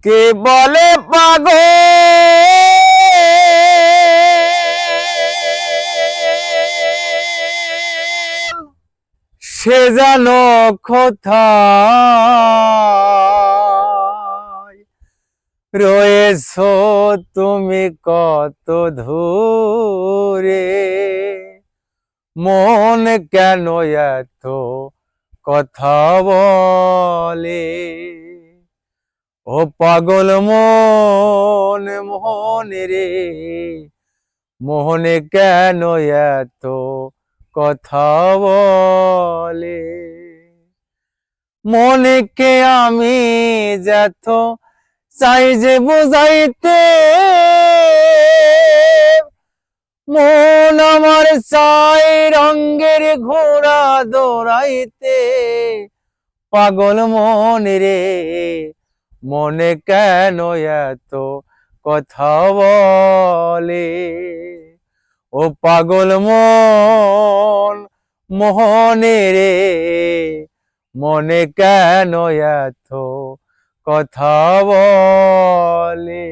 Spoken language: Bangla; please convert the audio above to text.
কে বলে পাগল সে জানো কোথায় রয়েছো তুমি কত দূরে মন কেন এত কথা বলে ও পাগল মন মোহন রে মোহনে কেন এত কথা বলে মনকে আমি যত চাই যে বুঝাইতে মন আমার চাই রঙের ঘোড়া দৌড়াইতে পাগল মন রে মনে কেন এত কথা বলে ও পাগল মন মোহনে রে মনে কেন এত কথা বলে।